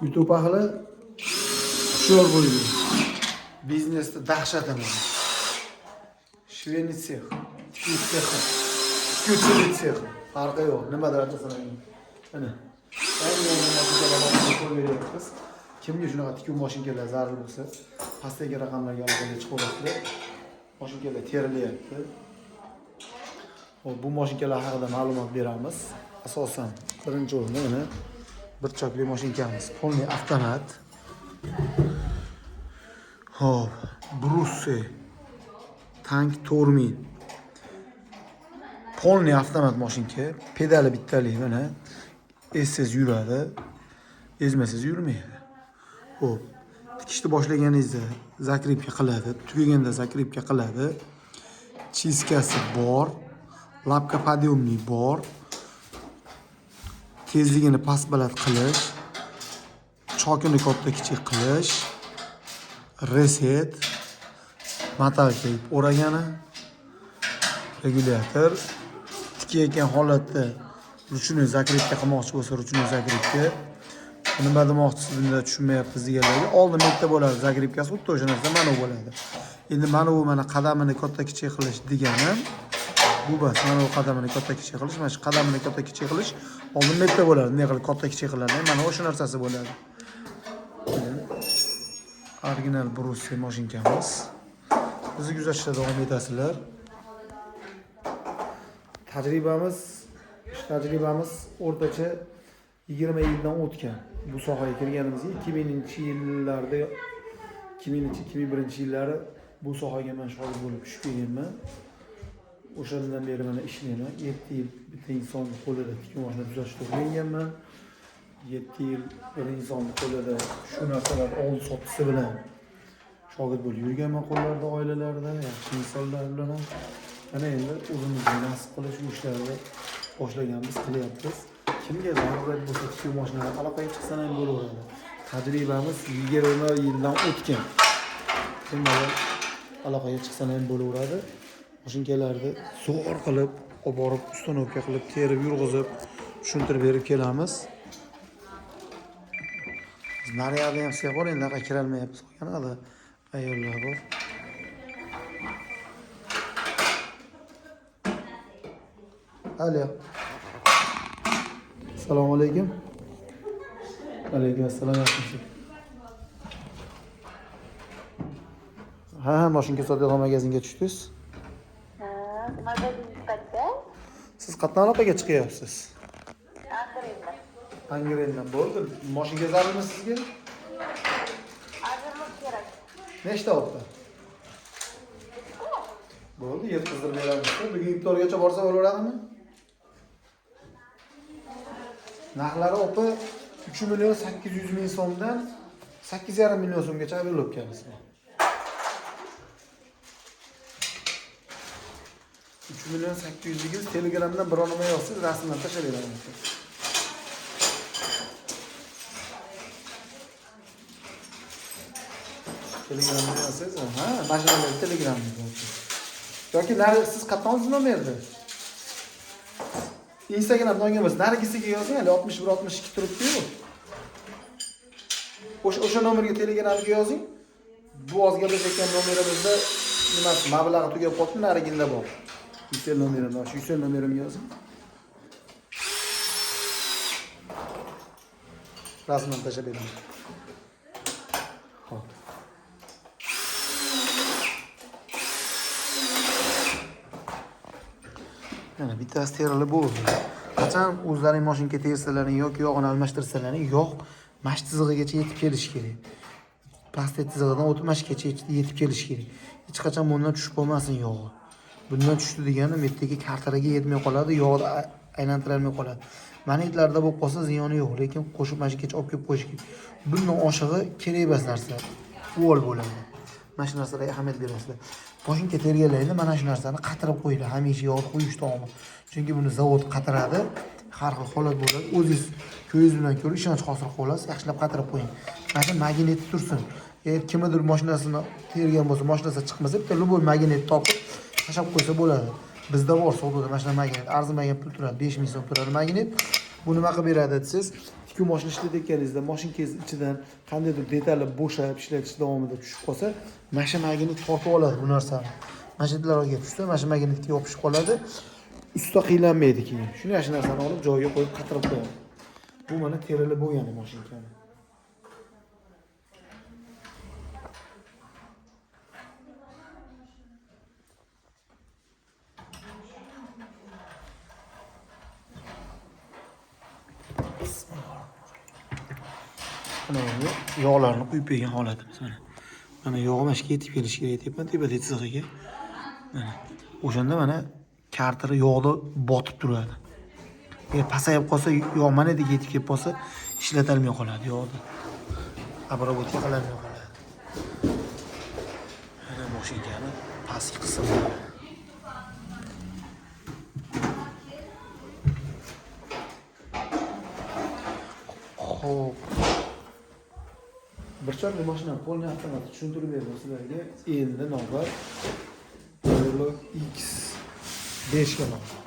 YouTube ahli hushyor bo'ling. Biznesda dahshat emas. Shveni sex, tikuv sexi, tikuvchilik sexi. Farqi yo'q. Nima darajasan endi? Mana. Ayni mashinalarni ko'ryapsiz. Kimga shunaqa tikuv mashinalari zarur bo'lsa, pastdagi raqamlarga aloqaga chiqaverasizlar. Mashinalar terilyapti. Bu mashinalar haqida ma'lumot beramiz. Asosan birinchi o'rinda mana bir chokli mashinamiz, polniy avtomat. Hop, Brusse tank Tormin. Polniy avtomat mashinka, pedali bittalik mana. Essiz yuradi, ezmasiz yurmaydi. Hop, tikishni boshlaganingizda zakripka qiladi, tugaganda zakripka qiladi. Chiskasi bor, lapka podъемный bor. Tezligini past baland qilish, chokini katta kichik qilish, reset, metalka o'ragani, regulyator, tikayotgan holatda ruchnoy zakripka qilmoqchi bo'lsa ruchnoy zakripka. Nima demoqchisiz bunda tushunmayapmiz deganlarga oldin bitta bo'ladi zakripkasi, xuddi o'sha narsa mana bu bo'ladi. Endi mana bu mana qadamini katta kichik qilish degani bu bas, mana bu qadamini katta kichik qilish, mana shu qadamini katta kichik qilish oldin bitta bo'ladi. Nima qilib katta kichik qiladi? Mana o'sha narsasi bo'ladi. Original Brusse mashinkamiz. Bizni kuzatishda davom etasizlar. Tajribamiz o'rtacha 20 yildan o'tgan. Bu sohaga kirganimizga 2000-yillarda 2001-yillari bu sohaga men shogird bo'lib tushib kelganman. O'shandan beri mana ishlayman. 7 yil bitta insonni qo'lida tikuv mashina tuzatishda o'rganganman. 7 yil bir insonni qo'lida shu narsalar oldi sotisi bilan shogird bo'lib yurganman qo'llarda, oilalarda, yaxshi insonlar bilan. Mana endi o'zimizga nasib qilish bu ishlarni boshlaganmiz, qilyapmiz. Kimga zarurat bo'lsa tikuv mashinalari aloqaga chiqsa ham bo'laveradi. Tajribamiz 20 yildan o'tgan. Kimga aloqaga chiqsa ham bo'laveradi. Mashinkalarni zo'r qilib, olib borib ustanovka qilib, terib, yurg'izib, tushuntirib berib kelamiz. Biz nariyada ham siya bor, endi kirib olmayapmiz. Qolganida ayollar bor. Alo. Assalomu alaykum. Alaykum assalom, yaxshimisiz? Ha, mashinka sotadigan magazinga tushdingiz. Magazin qayerda? Siz qatdan aloqaga chiqyapsiz? Angrendan. Angrendan bo'ldi. Mashinka zarurmi sizga? Ajralib kerak. Nechta oldi? Bo'ldi, yetkazdirib beramiz. Bugun iftorgacha borsa bo'laveradimi? Narxlari opa 3.800.000 so'mdan 8.5 million so'mgacha avialib kelamiz. 3.800.000 Telegramdan biror nima yozsangiz rasmdan tashlab beraman. Telegramdan yozsangiz, ha, mashinalar Telegramdan. Yoki siz qatdan oldingiz nomerni? Instagramdan olgansiz, narigisiga yozing, 61-62 turibdi-yu. O'sha nomerga Telegramga yozing. Bu ozgablashgan nomerimizda nimasi mablag'i tugab qoldi, nariginda bor. Yusel nomerimni, shu Yusel nomerimni yozing. Rasmdan tashlab beraman. Xo'p. Mana bittasi terilib bo'ldi. Qachon o'zlaring mashinka tersalaring yoki yog'ini almashtirsalaring, yog' mash tizig'igacha yetib kelish kerak. Plastik tizig'idan o'tib mashgacha yetib kelish kerak. Hech qachon bundan tushib qolmasin yog'i. Bundan tushdi degani metdagi kartaraga yetmay qoladi, yog'ni aylantirib olmay qoladi. Magnitlarda bo'lib qolsa ziyoni yo'q, lekin qo'shib mashgacha olib kelib qo'yish kerak. Bundan oshig'i kerak emas narsa. Uvol bo'ladi. Mana shu narsalarga ahamiyat berasizlar. Mashinka terganlarida mana shu narsani qatirib qo'yinglar, hamisha yog'ni qo'yish to'g'ri. Chunki buni zavod qatiradi, har xil holat bo'ladi. O'zingiz ko'zingiz bilan ko'rib ishonch hosil qilib olasiz, yaxshilab qatirib qo'ying. Mana shu magnet tursin. Agar kimdir mashinasini tergan bo'lsa, mashinasi chiqmasa, bitta любой magnet topib tashlab qo'ysa bo'ladi. Bizda bor savdoda mana shu magnet, arzimagan pul turadi, 5000 so'm turadi magnet. Bu nima qilib beradi desiz, kun mashina ishlatayotganingizda mashinangiz ichidan qandaydir detali bo'shab ishlatish davomida tushib qolsa, mana shu magnit tortib oladi bu narsani. Mana shu detlarga tushsa, mana shu magnitga yopishib qoladi. Usta qiynalmaydi keyin. Shuni shu narsani olib joyiga qo'yib qatirib qo'yadi. Bu mana terilib bo'lgan mashinani. Mana yog'larni quyib bergan holatimiz mana. Mana yog' mashga yetib kelish kerak deyapman tepa tizig'iga. Mana o'shanda mana kartiri yog'da botib turadi. Agar pasayib qolsa, yog' mana deb yetib kelib qolsa, ishlatilmay qoladi yog'da. Обработка qilinmay qoladi. Mana mashinani pastki qismi. Xo'p. Bir chorli mashina polni avtomat tushuntirib berdim sizlarga. Endi navbat Polo X5 ga navbat.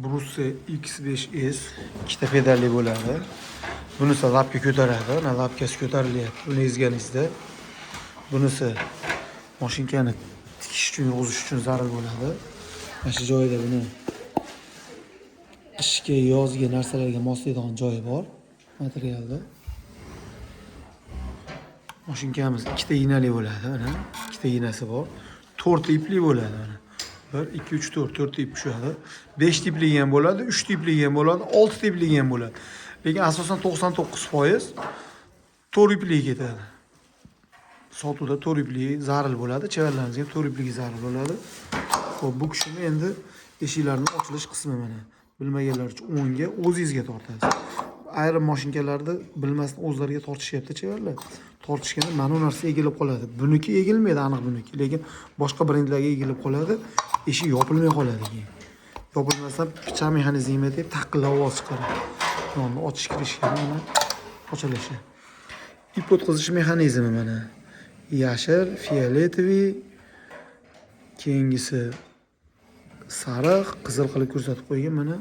Bruse X5S ikkita pedalli bo'ladi. Bunisi lapga ko'taradi, mana lapkasi ko'tarilyapti. Buni ezganingizda bunisi mashinkani tikish uchun, yog'ish uchun zarur bo'ladi. Mana shu joyida buni qishga, yozgi narsalarga moslaydigan joyi bor materialda. Mashinkamiz ikkita iynali bo'ladi, mana ikkita iynasi bor. 4 ipli bo'ladi mana. 1 2 3 4 4 ip tushadi. 5 tipligi ham bo'ladi, 3 tipligi ham bo'ladi, 6 tipligi ham bo'ladi. Lekin asosan 99% 4 ipligi ketadi. Sotuvda 4 ipligi zarur bo'ladi, chevarlarimizga 4 ipligi zarur bo'ladi. Xo'p, bu kishini endi eshiklarning ochilish qismi mana. Bilmaganlar uchun o'ngga o'zingizga tortasiz. Ayrim mashinkalarda bilmasdan o'zlariga tortishyapti chevarlar. Tortishganda mana bu narsa egilib qoladi. Buniki egilmaydi, aniq buniki, lekin boshqa brendlarga egilib qoladi. Eshik yopilmay qoladi keyin. Yopilmasdan picha mexanizmi deb taqillab ovoz chiqaradi. Nonni ochish kirishga mana ochilishi. Ip o'tkazish mexanizmi mana. Yashil, fioletoviy, keyingisi sariq, qizil qilib ko'rsatib qo'ygan mana.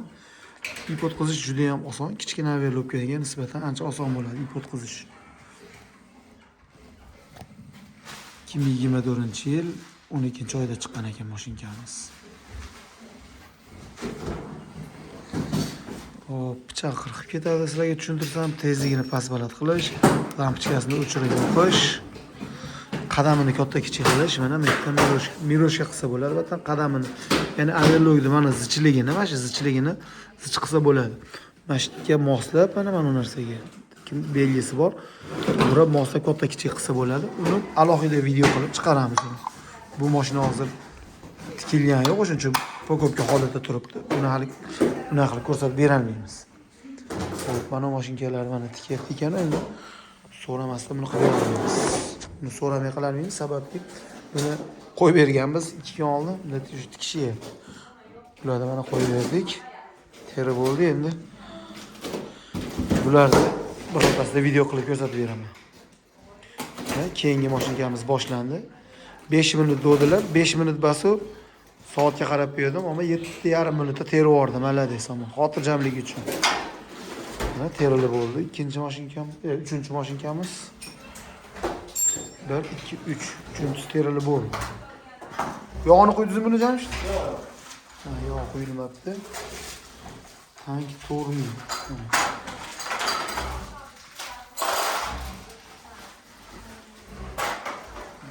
Ip o'tkazish juda ham oson, kichkina overlockga nisbatan ancha oson bo'ladi ip o'tkazish. 2024-yil 12-oyda chiqqan ekan mashinkamiz. Hop, pichoq qirqib ketadi. Sizlarga tushuntirsam, tezligini past-baland qilish, lampochkasini o'chirib yoqish, qadamini katta kichik qilish, mana bu yerda miroshga qilsa bo'ladi. Albatta qadamini, ya'ni overlockni mana zichligini, mana shu zichligini zich qilsa bo'ladi. Mana shu yerga moslab, mana bu narsaga belgisi bor. Burab moslab katta kichik qilsa bo'ladi. Uni alohida video qilib chiqaramiz. Bu mashina hozir tikilgani yo'q, o'shuning uchun pokopka holatda turibdi. Uni hali unaqa qilib ko'rsatib bera olmaymiz. Xo'p, mana mashinkalar mana tikyapti ekan, endi so'ramasdan buni qilib beramiz. Buni so'ramay qilarmiz, sababki buni qo'yib berganmiz 2 kun oldin, natija tikishyapti. Bularni mana qo'yib berdik. Teri bo'ldi, endi bularni birortasida video qilib ko'rsatib beraman. Keyingi mashinkamiz boshlandi. 5 minut do'dilar, 5 minut bosib soatga qarab qo'ydim, ammo 7,5 minutda terib yubordim, malades ham. Xotirjamlik uchun. Mana terilib bo'ldi. Ikkinchi mashinkamiz, uchinchi mashinkamiz 1 2 3. Uchinchisi terilib bo'ldi. Yog'ini qo'ydingizmi buni Jamshid? Yo'q. Ha, yog' qo'yilmabdi. Tank to'g'ri.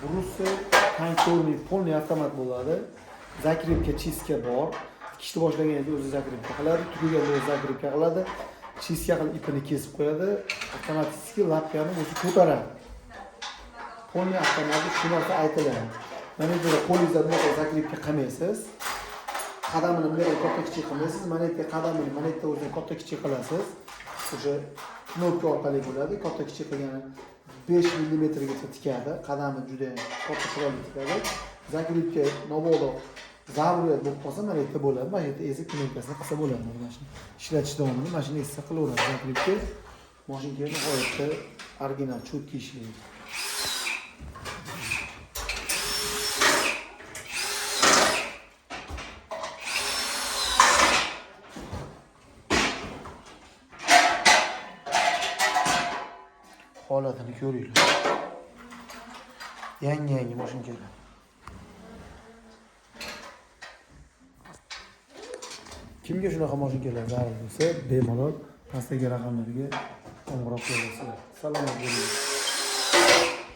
Bruse tank to'g'ri polniy avtomat bo'ladi. Zakripka chiska bor. Tikishni boshlaganingizda o'zi zakripka qiladi, tugaganda o'zi zakripka qiladi. Chiska qilib ipini kesib qo'yadi. Avtomatik lapkani o'zi ko'taradi. Polniy avtomati shu narsa aytiladi. Mana bu qo'lingizda bunday zakripka qilmaysiz. Qadamini bunday katta kichik qilmaysiz. Mana bu qadamini mana bu o'zini katta kichik qilasiz. O'sha knopka orqali bo'ladi. Katta kichik qilgani 5 mm gacha tikadi. Qadami juda katta qilib tikadi. Zakripka nobodo zaruriyat bo'lib qolsa mana bu bo'ladi. Mana bu esa knopkasini qilsa bo'ladi. Mana shu ishlatish davomida mashina esa qilaveradi. Zakripka mashinani nihoyatda original, cho'tki ishlaydi. holatini ko'ringlar. Yangi mashinkalar. Kimga shunaqa mashinkalar zarur bo'lsa, bemalol pastdagi raqamlarga qo'ng'iroq qilasizlar. Salomat bo'ling.